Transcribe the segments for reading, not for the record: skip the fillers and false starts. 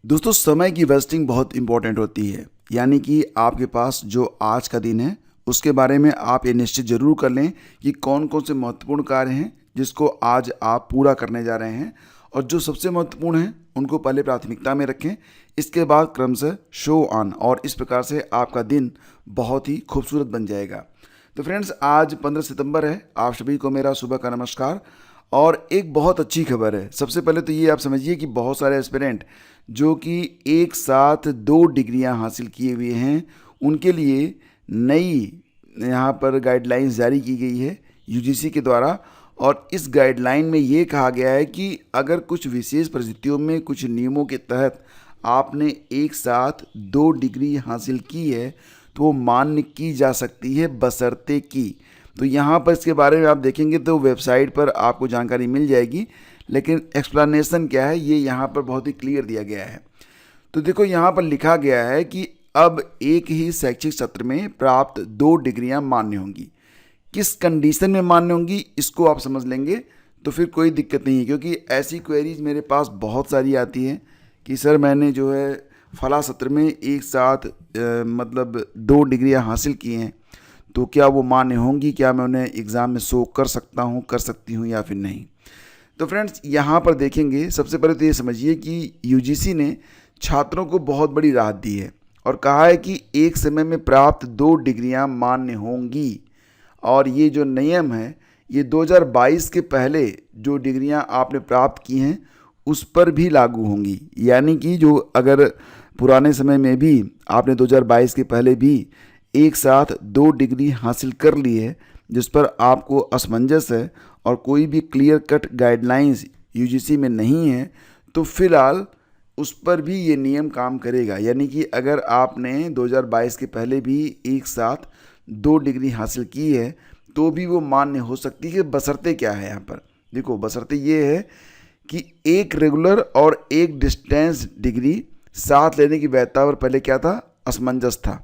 दोस्तों, समय की वेस्टिंग बहुत इंपॉर्टेंट होती है। यानी कि आपके पास जो आज का दिन है उसके बारे में आप ये निश्चित ज़रूर कर लें कि कौन कौन से महत्वपूर्ण कार्य हैं जिसको आज आप पूरा करने जा रहे हैं, और जो सबसे महत्वपूर्ण हैं उनको पहले प्राथमिकता में रखें। इसके बाद क्रमशः शो ऑन, और इस प्रकार से आपका दिन बहुत ही खूबसूरत बन जाएगा। तो फ्रेंड्स, आज 15 सितंबर है। आप सभी को मेरा सुबह का नमस्कार। और एक बहुत अच्छी खबर है। सबसे पहले तो ये आप समझिए कि बहुत सारे एस्पिरेंट जो कि एक साथ 2 डिग्रियां हासिल किए हुए हैं, उनके लिए नई यहाँ पर गाइडलाइंस जारी की गई है यूजीसी के द्वारा। और इस गाइडलाइन में ये कहा गया है कि अगर कुछ विशेष परिस्थितियों में कुछ नियमों के तहत आपने एक साथ 2 डिग्री हासिल की है तो वो मान्य की जा सकती है, बशर्ते की। तो यहाँ पर इसके बारे में आप देखेंगे तो वेबसाइट पर आपको जानकारी मिल जाएगी, लेकिन एक्सप्लेनेशन क्या है ये यहाँ पर बहुत ही क्लियर दिया गया है। तो देखो, यहाँ पर लिखा गया है कि अब एक ही शैक्षिक सत्र में प्राप्त 2 डिग्रियां मान्य होंगी। किस कंडीशन में मान्य होंगी इसको आप समझ लेंगे तो फिर कोई दिक्कत नहीं है, क्योंकि ऐसी क्वेरीज मेरे पास बहुत सारी आती हैं कि सर मैंने जो है फला सत्र में एक साथ मतलब 2 डिग्रियां हासिल की हैं, तो क्या वो मान्य होंगी, क्या मैं उन्हें एग्ज़ाम में शो कर सकता हूँ, कर सकती हूँ या फिर नहीं। तो फ्रेंड्स, यहाँ पर देखेंगे, सबसे पहले तो ये समझिए कि यूजीसी ने छात्रों को बहुत बड़ी राहत दी है और कहा है कि एक समय में प्राप्त 2 डिग्रियां मान्य होंगी। और ये जो नियम है ये 2022 के पहले जो डिग्रियां आपने प्राप्त की हैं उस पर भी लागू होंगी। यानी कि जो अगर पुराने समय में भी आपने 2022 के पहले भी एक साथ 2 डिग्री हासिल कर ली है, जिस पर आपको असमंजस है और कोई भी क्लियर कट गाइडलाइंस यूजीसी में नहीं है, तो फिलहाल उस पर भी ये नियम काम करेगा। यानी कि अगर आपने 2022 के पहले भी एक साथ 2 डिग्री हासिल की है तो भी वो मान्य हो सकती है। बशर्ते क्या है, यहाँ पर देखो, बशर्ते ये है कि एक रेगुलर और एक डिस्टेंस डिग्री साथ लेने की वैधता पर पहले क्या था, असमंजस था।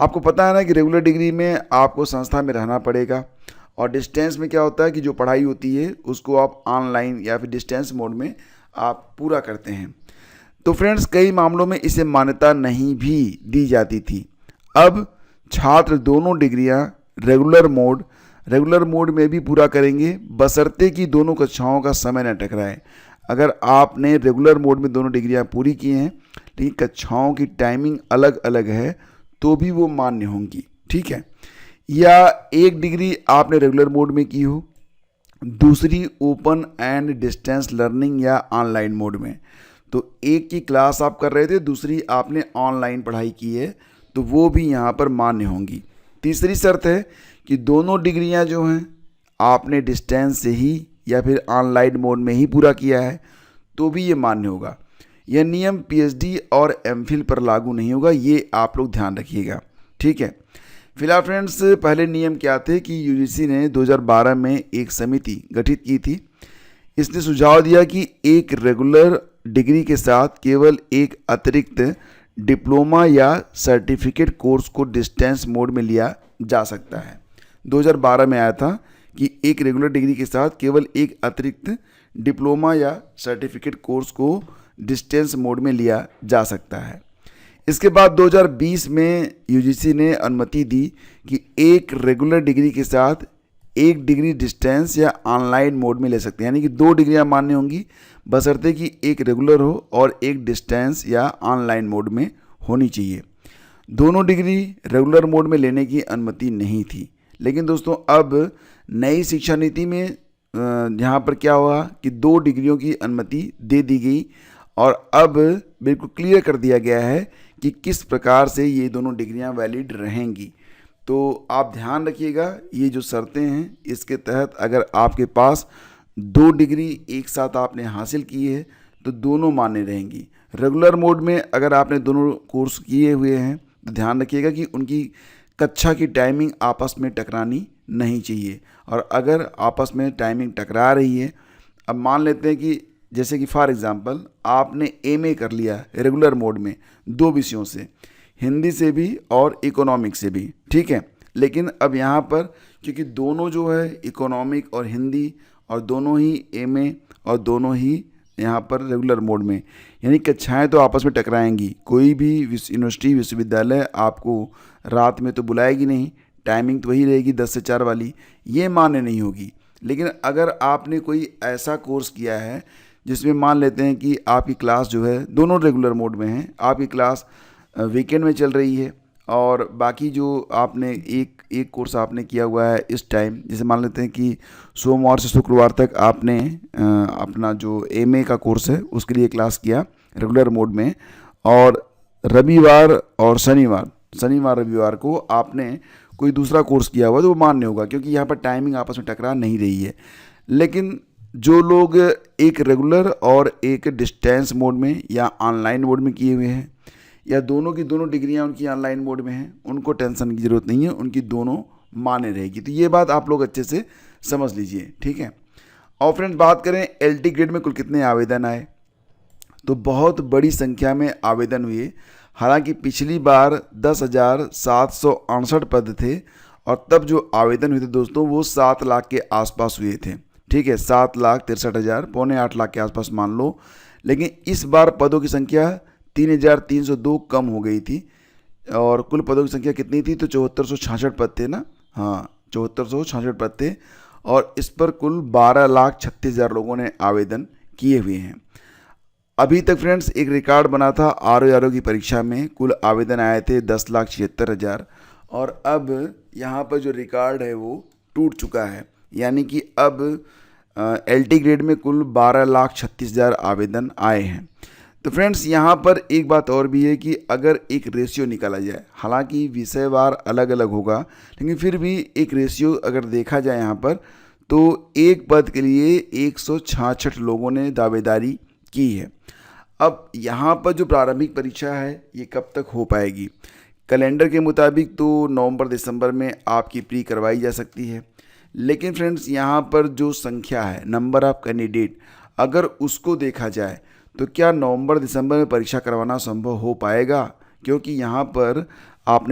आपको पता है ना कि रेगुलर डिग्री में आपको संस्था में रहना पड़ेगा, और डिस्टेंस में क्या होता है कि जो पढ़ाई होती है उसको आप ऑनलाइन या फिर डिस्टेंस मोड में आप पूरा करते हैं। तो फ्रेंड्स, कई मामलों में इसे मान्यता नहीं भी दी जाती थी। अब छात्र दोनों डिग्रियां रेगुलर मोड में भी पूरा करेंगे, बशर्ते कि दोनों कक्षाओं का समय न टकराए। अगर आपने रेगुलर मोड में दोनों डिग्रियां पूरी की हैं लेकिन कक्षाओं की टाइमिंग अलग अलग है तो भी वो मान्य होंगी, ठीक है। या एक डिग्री आपने रेगुलर मोड में की हो, दूसरी ओपन एंड डिस्टेंस लर्निंग या ऑनलाइन मोड में। तो एक की क्लास आप कर रहे थे, दूसरी आपने ऑनलाइन पढ़ाई की है, तो वो भी यहाँ पर मान्य होंगी। तीसरी शर्त है कि दोनों डिग्रियाँ जो हैं आपने डिस्टेंस से ही या फिर ऑनलाइन मोड में ही पूरा किया है तो भी ये मान्य होगा। यह नियम पीएचडी और एमफिल पर लागू नहीं होगा, ये आप लोग ध्यान रखिएगा, ठीक है। फिलहाल फ्रेंड्स, पहले नियम क्या थे कि यूजीसी ने 2012 में एक समिति गठित की थी। इसने सुझाव दिया कि एक रेगुलर डिग्री के साथ केवल एक अतिरिक्त डिप्लोमा या सर्टिफिकेट कोर्स को डिस्टेंस मोड में लिया जा सकता है। 2012 में आया था कि एक रेगुलर डिग्री के साथ केवल एक अतिरिक्त डिप्लोमा या सर्टिफिकेट कोर्स को डिस्टेंस मोड में लिया जा सकता है। इसके बाद 2020 में यूजीसी ने अनुमति दी कि एक रेगुलर डिग्री के साथ एक डिग्री डिस्टेंस या ऑनलाइन मोड में ले सकते हैं। यानी कि 2 डिग्रियां मान्य होंगी, बशर्ते कि एक रेगुलर हो और एक डिस्टेंस या ऑनलाइन मोड में होनी चाहिए। दोनों डिग्री रेगुलर मोड में लेने की अनुमति नहीं थी। लेकिन दोस्तों, अब नई शिक्षा नीति में यहाँ पर क्या हुआ कि 2 डिग्रियों की अनुमति दे दी गई, और अब बिल्कुल क्लियर कर दिया गया है कि किस प्रकार से ये दोनों डिग्रियां वैलिड रहेंगी। तो आप ध्यान रखिएगा, ये जो शर्तें हैं इसके तहत अगर आपके पास 2 डिग्री एक साथ आपने हासिल की है तो दोनों मान्य रहेंगी। रेगुलर मोड में अगर आपने दोनों कोर्स किए हुए हैं तो ध्यान रखिएगा कि उनकी कक्षा की टाइमिंग आपस में टकरानी नहीं चाहिए। और अगर आपस में टाइमिंग टकरा रही है, अब मान लेते हैं कि जैसे कि फॉर एग्जांपल आपने एमए कर लिया रेगुलर मोड में 2 विषयों से, हिंदी से भी और इकोनॉमिक से भी, ठीक है। लेकिन अब यहाँ पर क्योंकि दोनों जो है इकोनॉमिक और हिंदी और दोनों ही एमए और दोनों ही यहाँ पर रेगुलर मोड में, यानी कक्षाएं तो आपस में टकराएंगी। कोई भी यूनिवर्सिटी विश्वविद्यालय आपको रात में तो बुलाएगी नहीं, टाइमिंग तो वही रहेगी 10 से 4 वाली, ये मान्य नहीं होगी। लेकिन अगर आपने कोई ऐसा कोर्स किया है जिसमें मान लेते हैं कि आपकी क्लास जो है दोनों रेगुलर मोड में है, आपकी क्लास वीकेंड में चल रही है और बाकी जो आपने एक कोर्स आपने किया हुआ है इस टाइम, जैसे मान लेते हैं कि सोमवार से शुक्रवार तक आपने अपना जो एमए का कोर्स है उसके लिए क्लास किया रेगुलर मोड में, और रविवार और शनिवार रविवार को आपने कोई दूसरा कोर्स किया हुआ तो वो मान्य होगा, क्योंकि यहाँ पर टाइमिंग आपस में टकरा नहीं रही है। लेकिन जो लोग एक रेगुलर और एक डिस्टेंस मोड में या ऑनलाइन मोड में किए हुए हैं, या दोनों की दोनों डिग्रियां उनकी ऑनलाइन मोड में हैं, उनको टेंशन की ज़रूरत नहीं है, उनकी दोनों मान्य रहेगी। तो ये बात आप लोग अच्छे से समझ लीजिए, ठीक है। और फ्रेंड्स, बात करें एलटी ग्रेड में कुल कितने आवेदन आए, तो बहुत बड़ी संख्या में आवेदन हुए। हालांकि पिछली बार 10,768 पद थे और तब जो आवेदन हुए थे दोस्तों वो 7 लाख के आसपास हुए थे, ठीक है, 7,63,000, पौने 8 लाख के आसपास मान लो। लेकिन इस बार पदों की संख्या 3,302 कम हो गई थी और कुल पदों की संख्या कितनी थी, तो 7466 पद थे ना, हाँ 7466 पद थे, और इस पर कुल 12,36,000 लोगों ने आवेदन किए हुए हैं। अभी तक फ्रेंड्स एक रिकॉर्ड बना था आरओ की परीक्षा में, कुल आवेदन आए थे 10,76,000, और अब यहाँ पर जो रिकॉर्ड है वो टूट चुका है। यानी कि अब एलटी ग्रेड में कुल 12,36,000 आवेदन आए हैं। तो फ्रेंड्स यहाँ पर एक बात और भी है कि अगर एक रेशियो निकाला जाए, हालांकि विषयवार अलग अलग होगा, लेकिन फिर भी एक रेशियो अगर देखा जाए यहाँ पर, तो एक पद के लिए 166 लोगों ने दावेदारी की है। अब यहाँ पर जो प्रारंभिक परीक्षा है ये कब तक हो पाएगी, कैलेंडर के मुताबिक तो नवंबर दिसंबर में आपकी प्री करवाई जा सकती है। लेकिन फ्रेंड्स यहाँ पर जो संख्या है, नंबर ऑफ कैंडिडेट, अगर उसको देखा जाए तो क्या नवंबर दिसंबर में परीक्षा करवाना संभव हो पाएगा, क्योंकि यहाँ पर आप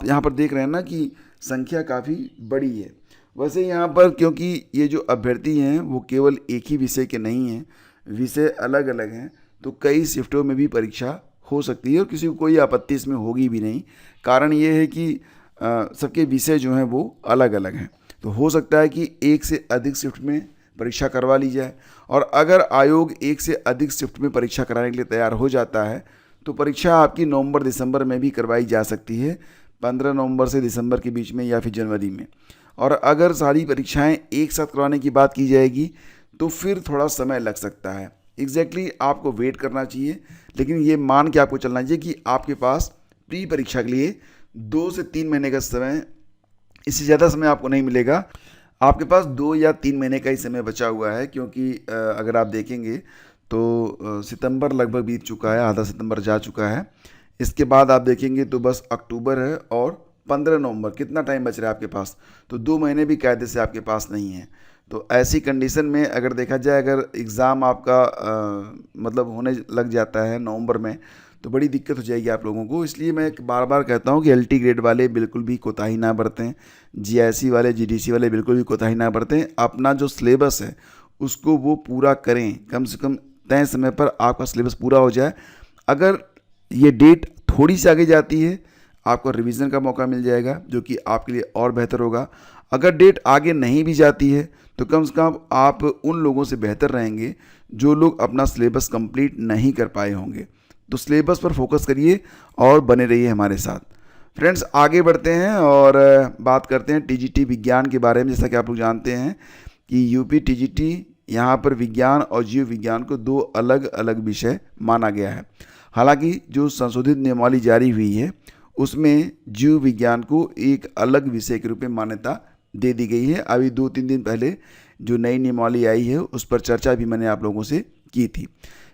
यहाँ पर देख रहे हैं ना कि संख्या काफ़ी बड़ी है। वैसे यहाँ पर क्योंकि ये जो अभ्यर्थी हैं वो केवल एक ही विषय के नहीं हैं, विषय अलग अलग हैं, तो कई शिफ्टों में भी परीक्षा हो सकती है और किसी को कोई आपत्ति इसमें होगी भी नहीं। कारण ये है कि सबके विषय जो हैं वो अलग अलग हैं, तो हो सकता है कि एक से अधिक शिफ्ट में परीक्षा करवा ली जाए। और अगर आयोग एक से अधिक शिफ्ट में परीक्षा कराने के लिए तैयार हो जाता है तो परीक्षा आपकी नवंबर दिसंबर में भी करवाई जा सकती है, 15 नवंबर से दिसंबर के बीच में या फिर जनवरी में। और अगर सारी परीक्षाएं एक साथ करवाने की बात की जाएगी तो फिर थोड़ा समय लग सकता है। एग्जैक्टली आपको वेट करना चाहिए, लेकिन ये मान के आपको चलना चाहिए कि आपके पास प्री परीक्षा के लिए 2 से 3 महीने का समय, इससे ज़्यादा समय आपको नहीं मिलेगा। आपके पास 2 या 3 महीने का ही समय बचा हुआ है, क्योंकि अगर आप देखेंगे तो सितंबर लगभग बीत चुका है, आधा सितंबर जा चुका है। इसके बाद आप देखेंगे तो बस अक्टूबर है और 15 नवंबर, कितना टाइम बच रहा है आपके पास, तो 2 महीने भी कायदे से आपके पास नहीं है। तो ऐसी कंडीशन में अगर देखा जाए, अगर एग्ज़ाम आपका मतलब होने लग जाता है नवंबर में, तो बड़ी दिक्कत हो जाएगी आप लोगों को। इसलिए मैं बार बार कहता हूँ कि एलटी ग्रेड वाले बिल्कुल भी कोताही ना बरतें, जीआईसी वाले, जीडीसी वाले बिल्कुल भी कोताही ना बरतें। अपना जो सिलेबस है उसको वो पूरा करें, कम से कम तय समय पर आपका सिलेबस पूरा हो जाए। अगर ये डेट थोड़ी सी आगे जाती है आपको रिवीजन का मौका मिल जाएगा, जो कि आपके लिए और बेहतर होगा। अगर डेट आगे नहीं भी जाती है तो कम से कम आप उन लोगों से बेहतर रहेंगे जो लोग अपना सिलेबस कंप्लीट नहीं कर पाए होंगे। तो सिलेबस पर फोकस करिए और बने रहिए हमारे साथ। फ्रेंड्स, आगे बढ़ते हैं और बात करते हैं टीजीटी विज्ञान के बारे में। जैसा कि आप लोग जानते हैं कि यूपी टीजीटी यहाँ पर विज्ञान और जीव विज्ञान को 2 अलग अलग विषय माना गया है। हालांकि जो संशोधित नियमावली जारी हुई है उसमें जीव विज्ञान को एक अलग विषय के रूप में मान्यता दे दी गई है। अभी 2-3 दिन पहले जो नई नियमावली आई है उस पर चर्चा भी मैंने आप लोगों से की थी।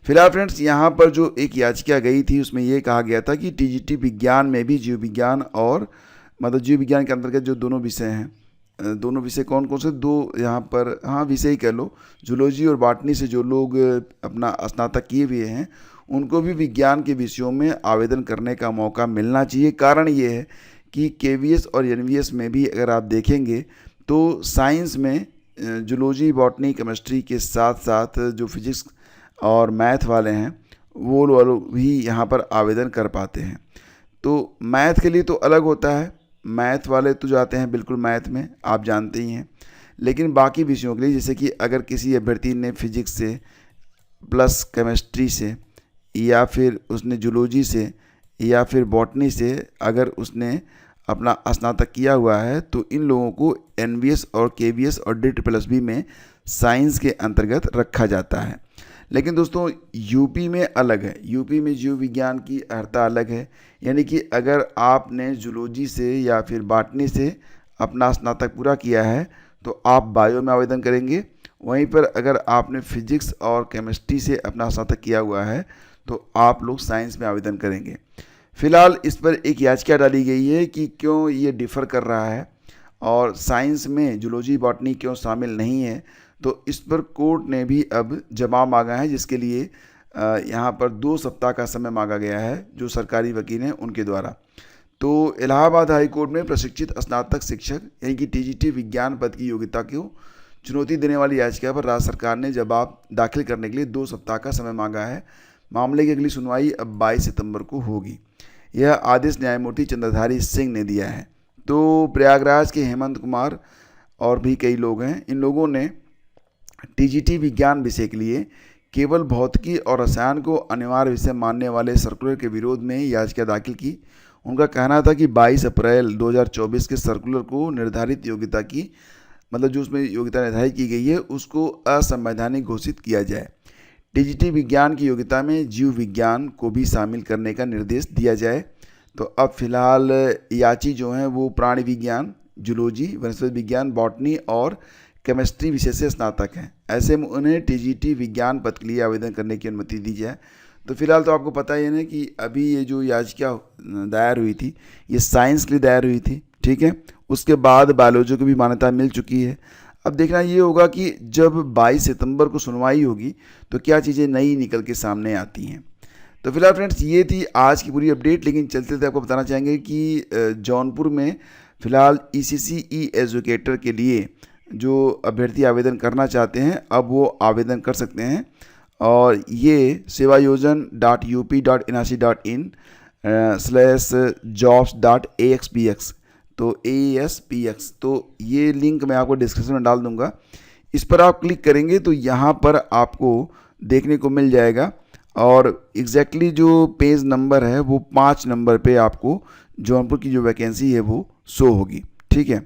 फिलहाल फ्रेंड्स, यहाँ पर जो एक याचिका गई थी उसमें ये कहा गया था कि टीजीटी विज्ञान में भी जीव विज्ञान और मतलब जीव विज्ञान के अंतर्गत जो दोनों विषय हैं, दोनों विषय कौन कौन से, 2 यहाँ पर हाँ विषय ही कह लो, जूलॉजी और बॉटनी से जो लोग अपना स्नातक किए हुए हैं उनको भी विज्ञान के विषयों में आवेदन करने का मौका मिलना चाहिए। कारण ये है कि केवीएस और एनवीएस में भी अगर आप देखेंगे तो साइंस में जूलॉजी, बॉटनी, केमिस्ट्री के साथ साथ जो फिजिक्स और मैथ वाले हैं वो लोग भी यहाँ पर आवेदन कर पाते हैं। तो मैथ के लिए तो अलग होता है, मैथ वाले तो जाते हैं बिल्कुल मैथ में, आप जानते ही हैं। लेकिन बाकी विषयों के लिए, जैसे कि अगर किसी अभ्यर्थी ने फिजिक्स से प्लस केमिस्ट्री से, या फिर उसने जूलॉजी से, या फिर बॉटनी से अगर उसने अपना स्नातक किया हुआ है, तो इन लोगों को एनवीएस और केवीएस और DSSB में साइंस के अंतर्गत रखा जाता है। लेकिन दोस्तों यूपी में अलग है, यूपी में जीव विज्ञान की अर्हता अलग है। यानी कि अगर आपने जूलॉजी से या फिर बॉटनी से अपना स्नातक पूरा किया है तो आप बायो में आवेदन करेंगे। वहीं पर अगर आपने फिजिक्स और केमिस्ट्री से अपना स्नातक किया हुआ है तो आप लोग साइंस में आवेदन करेंगे। फिलहाल इस पर एक याचिका डाली गई है कि क्यों ये डिफ़र कर रहा है और साइंस में जूलॉजी बॉटनी क्यों शामिल नहीं है। तो इस पर कोर्ट ने भी अब जवाब मांगा है, जिसके लिए यहाँ पर 2 सप्ताह का समय मांगा गया है जो सरकारी वकील हैं उनके द्वारा। तो इलाहाबाद हाई कोर्ट में प्रशिक्षित स्नातक शिक्षक यानी कि TGT विज्ञान पद की योग्यता को चुनौती देने वाली याचिका पर राज्य सरकार ने जवाब दाखिल करने के लिए 2 सप्ताह का समय मांगा है। मामले की अगली सुनवाई अब 22 सितंबर को होगी। यह आदेश न्यायमूर्ति चंद्रधारी सिंह ने दिया है। तो प्रयागराज के हेमंत कुमार और भी कई लोग हैं, इन लोगों ने TGT विज्ञान विषय के लिए केवल भौतिकी और रसायन को अनिवार्य विषय मानने वाले सर्कुलर के विरोध में याचिका दाखिल की। उनका कहना था कि 22 अप्रैल 2024 के सर्कुलर को निर्धारित योग्यता की, मतलब जो उसमें योग्यता निर्धारित की गई है, उसको असंवैधानिक घोषित किया जाए। TGT विज्ञान की योग्यता में जीव विज्ञान को भी शामिल करने का निर्देश दिया जाए। तो अब फिलहाल याची जो हैं वो प्राणी विज्ञान, जूलॉजी, वनस्पति विज्ञान, बॉटनी और केमिस्ट्री विषय से स्नातक हैं। ऐसे में उन्हें TGT विज्ञान पद के लिए आवेदन करने की अनुमति दी जाए। तो फिलहाल तो आपको पता ही है ना कि अभी ये जो याचिका दायर हुई थी ये साइंस के लिए दायर हुई थी, ठीक है। उसके बाद बायोलॉजी को भी मान्यता मिल चुकी है। अब देखना ये होगा कि जब 22 सितंबर को सुनवाई होगी तो क्या चीज़ें नई निकल के सामने आती हैं। तो फिलहाल फ्रेंड्स ये थी आज की पूरी अपडेट। लेकिन चलते चलते आपको बताना चाहेंगे कि जौनपुर में फ़िलहाल ECCE एजुकेटर के लिए जो अभ्यर्थी आवेदन करना चाहते हैं अब वो आवेदन कर सकते हैं। और ये sevayojan.up.nic.in/jobs.axpx, तो ASPX, तो ये लिंक मैं आपको डिस्क्रिप्शन में डाल दूंगा। इस पर आप क्लिक करेंगे तो यहाँ पर आपको देखने को मिल जाएगा और एग्जैक्टली जो पेज नंबर है वो 5 नंबर पे आपको जौनपुर की जो वैकेंसी है वो शो होगी, ठीक है।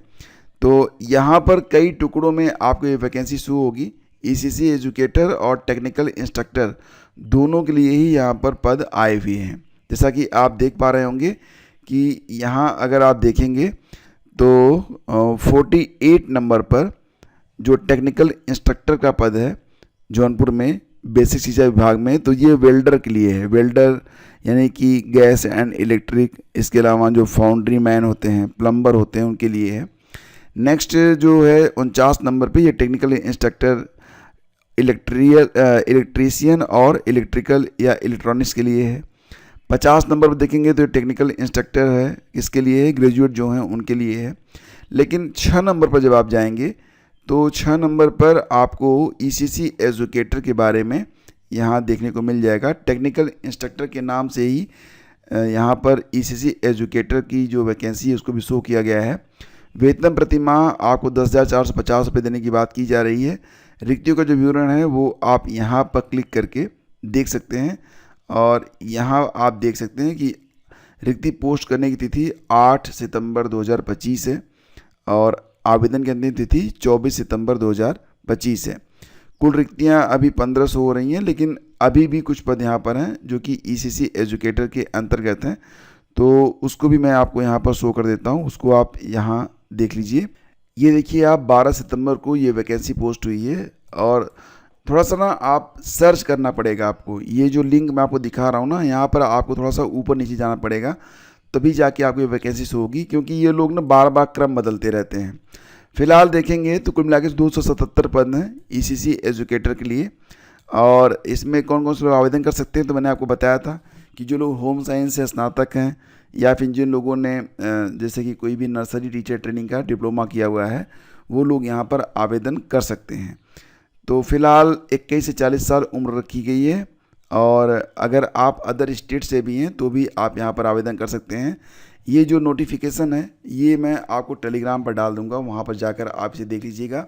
तो यहाँ पर कई टुकड़ों में आपको ये वैकेंसी शो होगी। ECC एजुकेटर और टेक्निकल इंस्ट्रक्टर दोनों के लिए ही यहाँ पर पद आए हुए हैं। जैसा कि आप देख पा रहे होंगे कि यहाँ अगर आप देखेंगे तो 48 नंबर पर जो टेक्निकल इंस्ट्रक्टर का पद है जौनपुर में बेसिक शिक्षा विभाग में, तो ये वेल्डर के लिए है। वेल्डर यानी कि गैस एंड इलेक्ट्रिक, इसके अलावा जो फाउंड्री मैन होते हैं, प्लम्बर होते हैं, उनके लिए है। नेक्स्ट जो है 49 नंबर पे ये टेक्निकल इंस्ट्रक्टर इलेक्ट्रीशियन और इलेक्ट्रिकल या इलेक्ट्रॉनिक्स के लिए है। 50 नंबर पर देखेंगे तो टेक्निकल इंस्ट्रक्टर है, किसके लिए है, ग्रेजुएट जो हैं उनके लिए है। लेकिन 6 नंबर पर जब आप जाएंगे तो 6 नंबर पर आपको ECC एजुकेटर के बारे में यहाँ देखने को मिल जाएगा। टेक्निकल इंस्ट्रक्टर के नाम से ही यहाँ पर ECC एजुकेटर की जो वैकेंसी है उसको भी शो किया गया है। वेतन प्रति माह आपको 10,450 रुपये देने की बात की जा रही है। रिक्तियों का जो विवरण है वो आप यहाँ पर क्लिक करके देख सकते हैं। और यहाँ आप देख सकते हैं कि रिक्ति पोस्ट करने की तिथि 8 सितंबर 2025 है और आवेदन की अंतिम तिथि 24 सितंबर 2025 है। कुल रिक्तियाँ अभी 1500 हो रही हैं, लेकिन अभी भी कुछ पद यहाँ पर हैं जो कि ECC एजुकेटर के अंतर्गत हैं। तो उसको भी मैं आपको यहाँ पर शो कर देता हूँ, उसको आप यहाँ देख लीजिए। ये देखिए आप 12 सितंबर को ये वैकेंसी पोस्ट हुई है और थोड़ा सा ना आप सर्च करना पड़ेगा आपको। ये जो लिंक मैं आपको दिखा रहा हूँ ना, यहाँ पर आपको थोड़ा सा ऊपर नीचे जाना पड़ेगा, तभी जाके आपको ये वैकेंसी शो होगी, क्योंकि ये लोग ना बार बार क्रम बदलते रहते हैं। फिलहाल देखेंगे तो कुल मिलाकर 277 पद हैं ECC एजुकेटर के लिए। और इसमें कौन कौन से लोग आवेदन कर सकते हैं, तो मैंने आपको बताया था कि जो लोग होम साइंस से स्नातक हैं या फिर जिन लोगों ने जैसे कि कोई भी नर्सरी टीचर ट्रेनिंग का डिप्लोमा किया हुआ है वो लोग यहाँ पर आवेदन कर सकते हैं। तो फिलहाल 21 से 40 साल उम्र रखी गई है और अगर आप अदर स्टेट से भी हैं तो भी आप यहाँ पर आवेदन कर सकते हैं। ये जो नोटिफिकेशन है ये मैं आपको टेलीग्राम पर डाल दूंगा, वहाँ पर जाकर आप इसे देख लीजिएगा।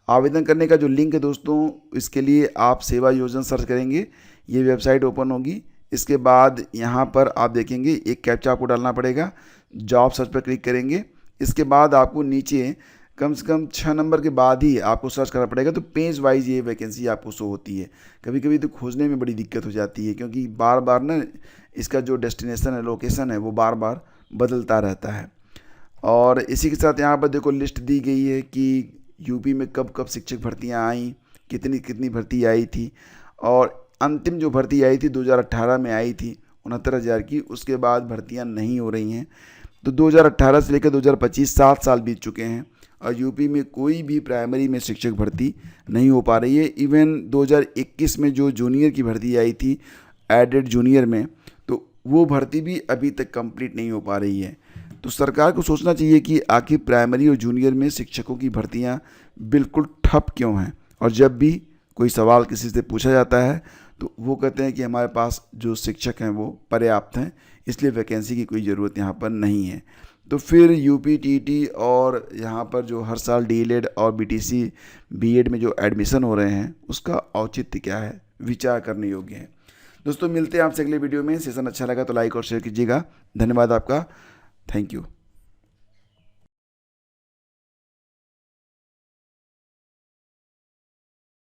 आवेदन करने का जो लिंक है दोस्तों, इसके लिए आप सेवा योजना सर्च करेंगे, ये वेबसाइट ओपन होगी। इसके बाद यहाँ पर आप देखेंगे एक कैप्चा आपको डालना पड़ेगा, जॉब सर्च पर क्लिक करेंगे। इसके बाद आपको नीचे कम से कम 6 नंबर के बाद ही आपको सर्च करना पड़ेगा, तो पेज वाइज ये वैकेंसी आपको शो होती है। कभी कभी तो खोजने में बड़ी दिक्कत हो जाती है, क्योंकि बार बार ना इसका जो डेस्टिनेशन है, लोकेशन है, वो बार बार बदलता रहता है। और इसी के साथ यहाँ पर देखो लिस्ट दी गई है कि यूपी में कब कब शिक्षक भर्तियाँ आई, कितनी कितनी भर्ती आई थी। और अंतिम जो भर्ती आई थी 2018 में आई थी 69,000 की, उसके बाद भर्तियाँ नहीं हो रही हैं। तो 2018 से लेकर 2025 7 साल बीत चुके हैं और यूपी में कोई भी प्राइमरी में शिक्षक भर्ती नहीं हो पा रही है। इवन 2021 में जो जूनियर की भर्ती आई थी एडेड जूनियर में, तो वो भर्ती भी अभी तक कंप्लीट नहीं हो पा रही है। तो सरकार को सोचना चाहिए कि आखिर प्राइमरी और जूनियर में शिक्षकों की भर्तियां बिल्कुल ठप क्यों हैं। और जब भी कोई सवाल किसी से पूछा जाता है तो वो कहते हैं कि हमारे पास जो शिक्षक हैं वो पर्याप्त हैं, इसलिए वैकेंसी की कोई ज़रूरत यहाँ पर नहीं है। तो फिर यूपी टीटी और यहाँ पर जो हर साल डीएलएड और बीटीसी बीएड में जो एडमिशन हो रहे हैं उसका औचित्य क्या है, विचार करने योग्य है। दोस्तों मिलते हैं आपसे अगले वीडियो में। सेशन अच्छा लगा तो लाइक और शेयर कीजिएगा। धन्यवाद आपका। Thank you.